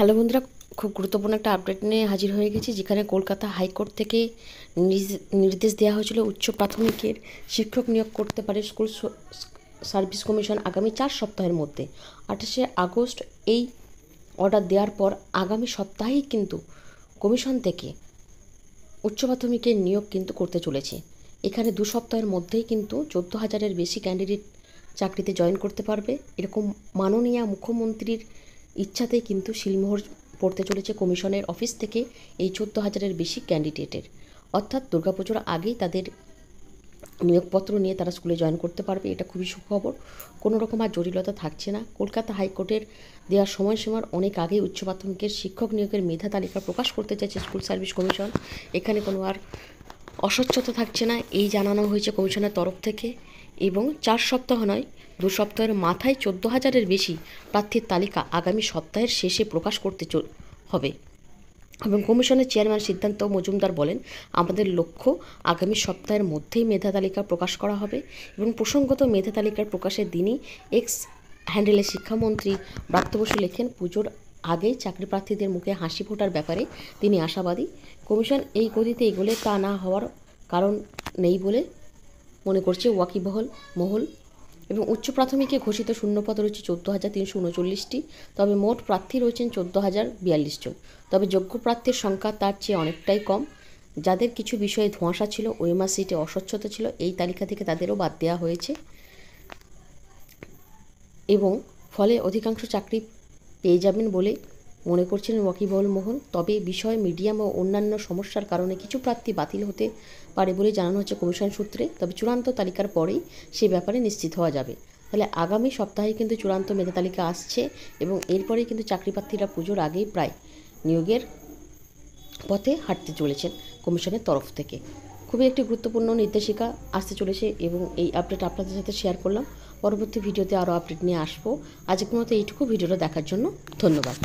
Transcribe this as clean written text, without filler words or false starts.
Hello বন্ধুরা, খুব গুরুত্বপূর্ণ একটা আপডেট নিয়ে হাজির হয়ে গেছি, যেখানে কলকাতা হাইকোর্ট থেকে নির্দেশ দেওয়া হয়েছিল উচ্চ প্রাথমিকের শিক্ষক নিয়োগ করতে পারে স্কুল সার্ভিস কমিশন আগামী 4 সপ্তাহের মধ্যে। 28শে আগস্ট এই অর্ডার দেওয়ার পর আগামী সপ্তাহেই কিন্তু কমিশন থেকে উচ্চ প্রাথমিকের নিয়োগ কিন্তু করতে চলেছে। এখানে 2 সপ্তাহের মধ্যেই কিন্তু 14,000-এর বেশি ক্যান্ডিডেট চাকরিতে জয়েন করতে পারবে, এরকম মাননীয় মুখ্যমন্ত্রীর ইচ্ছাতেই কিন্তু শিলমোহর পড়তে চলেছে কমিশনের অফিস থেকে এই 14,000-এর বেশি ক্যান্ডিডেটের। অর্থাৎ দুর্গাপুজোর আগেই তাদের নিয়োগপত্র নিয়ে তারা স্কুলে জয়েন করতে পারবে। এটা খুবই সুখবর, কোনো রকম আর জটিলতা থাকছে না। কলকাতা হাইকোর্টের দেওয়ার সময়সীমার অনেক আগেই উচ্চ প্রাথমিকের শিক্ষক নিয়োগের মেধা তালিকা প্রকাশ করতে চাইছে স্কুল সার্ভিস কমিশন। এখানে কোনো আর অস্বচ্ছতা থাকছে না, এই জানানো হয়েছে কমিশনের তরফ থেকে। এবং 4 সপ্তাহ নয়, 2 সপ্তাহের মাথায় 14,000-এর বেশি প্রার্থীর তালিকা আগামী সপ্তাহের শেষে প্রকাশ করতে হবে। এবং কমিশনের চেয়ারম্যান সিদ্ধান্ত মজুমদার বলেন, আমাদের লক্ষ্য আগামী সপ্তাহের মধ্যেই মেধা তালিকা প্রকাশ করা হবে। এবং প্রসঙ্গত মেধা তালিকার প্রকাশের দিনই এক্স হ্যান্ডেলে শিক্ষামন্ত্রী ব্রাত্য বসু লেখেন, পুজোর আগেই চাকরি প্রার্থীদের মুখে হাসি ফোটার ব্যাপারে তিনি আশাবাদী। কমিশন এই গতিতে এগোলে তা না হওয়ার কারণ নেই বলে মনে করছে ওয়াকিবহল মহল। এবং উচ্চ প্রাথমিকে ঘোষিত শূন্যপদ রয়েছে 14,339টি, তবে মোট প্রার্থী রয়েছেন 14,042 জন। তবে যোগ্য প্রার্থীর সংখ্যা তার চেয়ে অনেকটাই কম। যাদের কিছু বিষয়ে ধোঁয়াশা ছিল, ওএমআর সিটে অস্বচ্ছতা ছিল, এই তালিকা থেকে তাদেরও বাদ দেওয়া হয়েছে এবং ফলে অধিকাংশ চাকরি পেয়ে যাবেন বলে মনে করছেন ওয়াকিবহল মহল। তবে বিষয় মিডিয়াম ও অন্যান্য সমস্যার কারণে কিছু প্রার্থী বাতিল হতে পারে বলে জানানো হচ্ছে কমিশন সূত্রে। তবে চূড়ান্ত তালিকার পরেই সে ব্যাপারে নিশ্চিত হওয়া যাবে। তাহলে আগামী সপ্তাহে কিন্তু চূড়ান্ত মেধা তালিকা আসছে এবং এরপরেই কিন্তু চাকরি প্রার্থীরা পুজোর আগেই প্রায় নিয়োগের পথে হাঁটতে চলেছেন কমিশনের তরফ থেকে। খুবই একটি গুরুত্বপূর্ণ নির্দেশিকা আসতে চলেছে এবং এই আপডেট আপনাদের সাথে শেয়ার করলাম। পরবর্তী ভিডিওতে আরও আপডেট নিয়ে আসবো। আজকের মতো এইটুকু। ভিডিওটা দেখার জন্য ধন্যবাদ।